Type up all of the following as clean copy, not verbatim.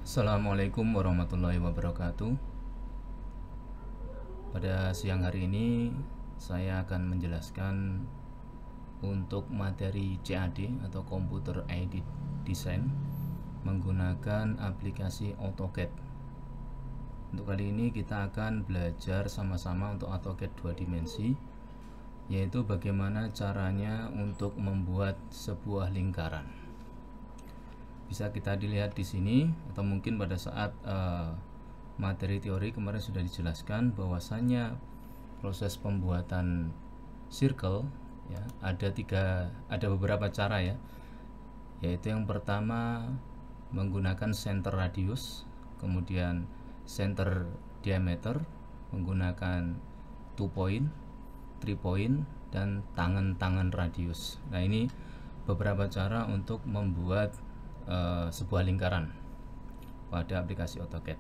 Assalamualaikum warahmatullahi wabarakatuh. Pada siang hari ini saya akan menjelaskan untuk materi CAD atau Computer Aided Design menggunakan aplikasi AutoCAD. Untuk kali ini kita akan belajar sama-sama untuk AutoCAD 2 dimensi, yaitu bagaimana caranya untuk membuat sebuah lingkaran. Bisa kita dilihat di sini, atau mungkin pada saat materi teori kemarin sudah dijelaskan bahwasannya proses pembuatan circle ya ada beberapa cara ya, yaitu yang pertama menggunakan center radius, kemudian center diameter, menggunakan 2 point, 3 point, dan tangan radius. Nah, ini beberapa cara untuk membuat sebuah lingkaran pada aplikasi AutoCAD.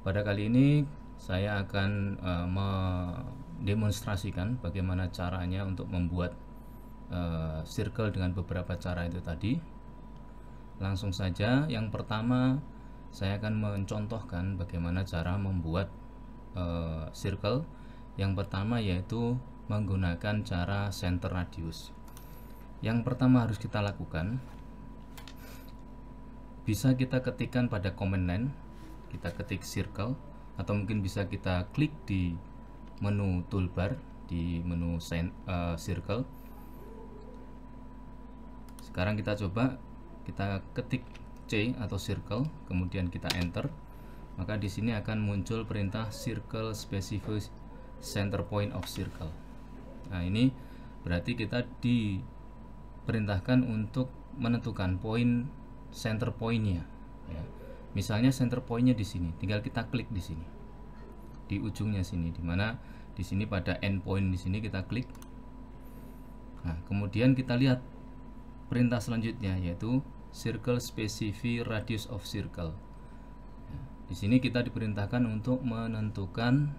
Pada kali ini saya akan mendemonstrasikan bagaimana caranya untuk membuat circle dengan beberapa cara itu tadi. Langsung saja, yang pertama saya akan mencontohkan bagaimana cara membuat circle. Yang pertama yaitu menggunakan cara center radius. Yang pertama harus kita lakukan, bisa kita ketikkan pada command line, kita ketik circle, atau mungkin bisa kita klik di menu toolbar, di menu circle. Sekarang kita coba, kita ketik C atau circle, kemudian kita enter, maka di sini akan muncul perintah circle specify center point of circle. Nah, ini berarti kita diperintahkan untuk menentukan poin center pointnya ya. Misalnya center pointnya di sini, tinggal kita klik di sini, di ujungnya sini, dimana di sini pada end point di sini kita klik. Nah, kemudian kita lihat perintah selanjutnya yaitu circle specify radius of circle ya. Di sini kita diperintahkan untuk menentukan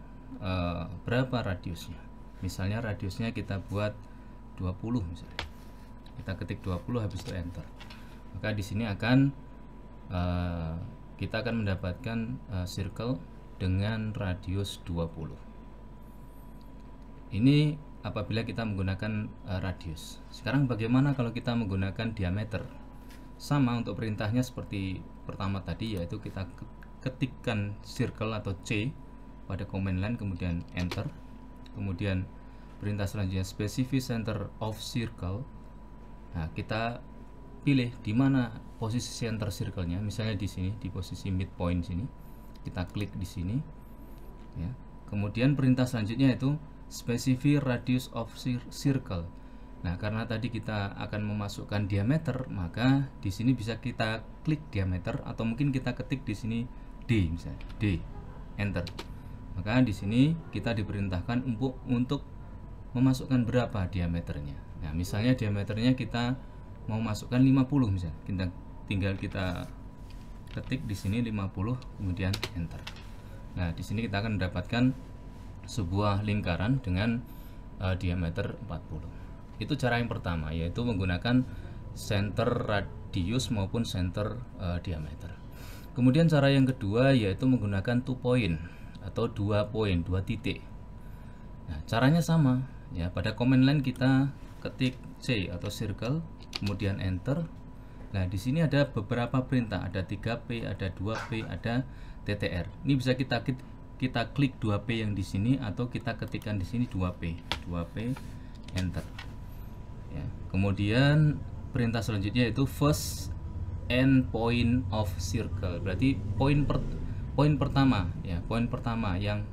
berapa radiusnya. Misalnya radiusnya kita buat 20 misalnya, kita ketik 20, habis itu enter. Maka di sini akan kita akan mendapatkan circle dengan radius 20. Ini apabila kita menggunakan radius. Sekarang bagaimana kalau kita menggunakan diameter? Sama, untuk perintahnya seperti pertama tadi, yaitu kita ketikkan circle atau C pada command line, kemudian enter. Kemudian perintah selanjutnya specify center of circle. Nah, kita pilih di mana posisi center circle-nya, misalnya di sini, di posisi midpoint sini. Kita klik di sini ya. Kemudian perintah selanjutnya itu specify radius of circle. Nah, karena tadi kita akan memasukkan diameter, maka di sini bisa kita klik diameter, atau mungkin kita ketik di sini D misalnya, D, enter. Maka di sini kita diperintahkan untuk memasukkan berapa diameternya. Nah, misalnya diameternya kita mau masukkan 50 misalnya, tinggal kita ketik di sini 50, kemudian enter. Nah, di sini kita akan mendapatkan sebuah lingkaran dengan diameter 40. Itu cara yang pertama, yaitu menggunakan center radius maupun center diameter. Kemudian cara yang kedua yaitu menggunakan 2 point atau 2 poin, 2 titik. Nah, caranya sama ya, pada command line kita ketik C atau circle, kemudian enter. Nah, di sini ada beberapa perintah, ada 3P, ada 2P, ada TTR. Ini bisa kita klik 2P yang di sini, atau kita ketikkan di sini 2P, enter. Ya. Kemudian perintah selanjutnya yaitu first end point of circle. Berarti poin pertama ya, poin pertama yang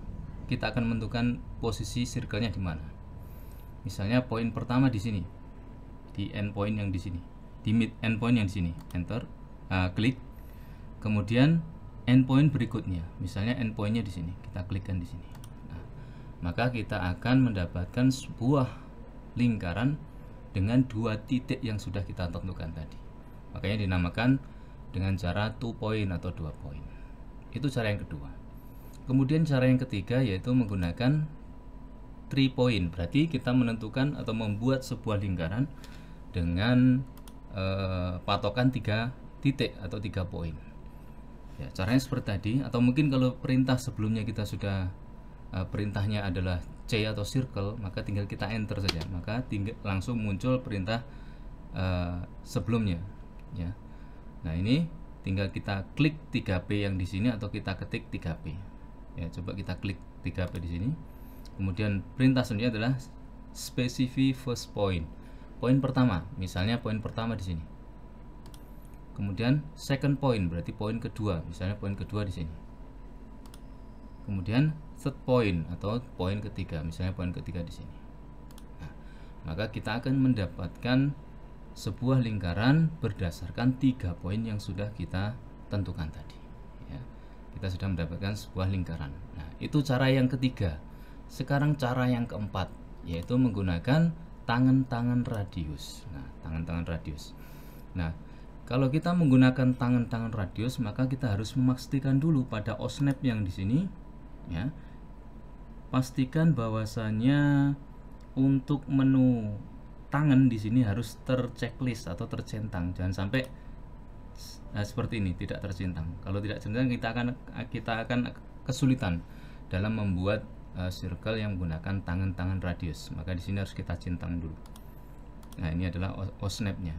kita akan menentukan posisi circle-nya di mana. Misalnya poin pertama di sini, di endpoint yang di sini, di mid endpoint yang di sini, enter, klik. Kemudian endpoint berikutnya, misalnya endpointnya di sini, kita klikkan di sini. Nah, maka kita akan mendapatkan sebuah lingkaran dengan 2 titik yang sudah kita tentukan tadi. Makanya dinamakan dengan cara 2 point atau 2 point. Itu cara yang kedua. Kemudian cara yang ketiga yaitu menggunakan 3 point. Berarti kita menentukan atau membuat sebuah lingkaran dengan patokan 3 titik atau 3 poin. Ya, caranya seperti tadi, atau mungkin kalau perintah sebelumnya kita sudah perintahnya adalah C atau circle, maka tinggal kita enter saja, maka tinggal langsung muncul perintah sebelumnya ya. Nah, ini tinggal kita klik 3P yang di sini atau kita ketik 3P. Ya, coba kita klik 3P di sini. Kemudian perintah selanjutnya adalah specify first point. Poin pertama, misalnya poin pertama di sini. Kemudian second point, berarti poin kedua, misalnya poin kedua di sini. Kemudian third point atau poin ketiga, misalnya poin ketiga di sini. Nah, maka kita akan mendapatkan sebuah lingkaran berdasarkan 3 poin yang sudah kita tentukan tadi. Ya, kita sudah mendapatkan sebuah lingkaran. Nah, itu cara yang ketiga. Sekarang cara yang keempat, yaitu menggunakan tangan-tangan radius. Nah, tangan-tangan radius. Nah, kalau kita menggunakan tangan-tangan radius, maka kita harus memastikan dulu pada osnap yang di sini, ya. Pastikan bahwasannya untuk menu tangan di sini harus terchecklist atau tercentang. Jangan sampai seperti ini tidak tercentang. Kalau tidak tercentang, kita akan kesulitan dalam membuat circle yang menggunakan tangan-tangan radius. Maka di sini harus kita centang dulu. Nah, ini adalah osnap-nya.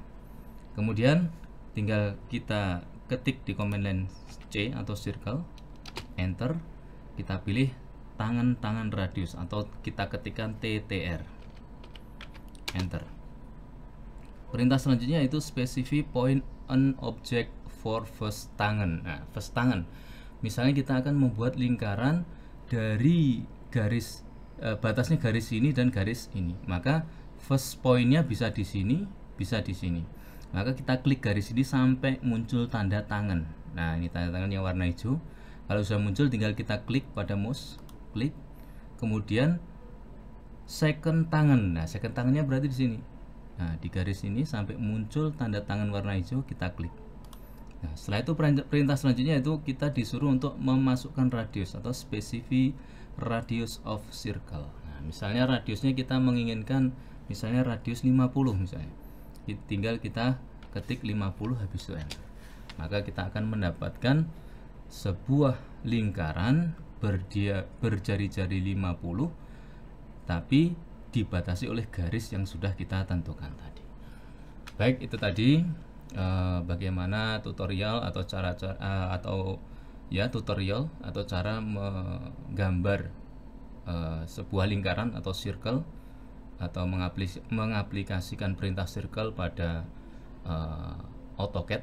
Kemudian tinggal kita ketik di command line C atau circle, enter, kita pilih tangan-tangan radius atau kita ketikkan TTR, enter. Perintah selanjutnya itu specify point on object for first tangan. Nah, first tangan, misalnya kita akan membuat lingkaran dari garis batasnya garis ini dan garis ini, maka first pointnya bisa di sini, bisa di sini. Maka kita klik garis ini sampai muncul tanda tangan. Nah, ini tanda tangan yang warna hijau. Kalau sudah muncul, tinggal kita klik pada mouse, klik. Kemudian second tangan. Nah, second tangannya berarti di sini. Nah, di garis ini sampai muncul tanda tangan warna hijau, kita klik. Nah, setelah itu perintah selanjutnya itu kita disuruh untuk memasukkan radius atau specify radius of circle. Nah, misalnya radiusnya kita menginginkan misalnya radius 50 misalnya. Tinggal kita ketik 50 habis itu enter. Maka kita akan mendapatkan sebuah lingkaran berjari-jari 50 tapi dibatasi oleh garis yang sudah kita tentukan tadi. Baik, itu tadi bagaimana tutorial atau tutorial atau cara menggambar sebuah lingkaran atau circle atau mengaplikasikan perintah circle pada AutoCAD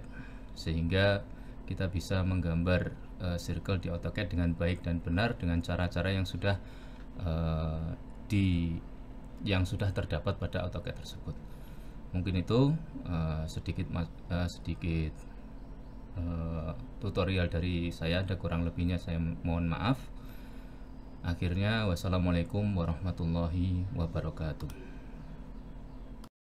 sehingga kita bisa menggambar circle di AutoCAD dengan baik dan benar dengan cara-cara yang sudah terdapat pada AutoCAD tersebut. Mungkin itu sedikit tutorial dari saya, ada kurang lebihnya saya mohon maaf. Akhirnya, wassalamualaikum warahmatullahi wabarakatuh.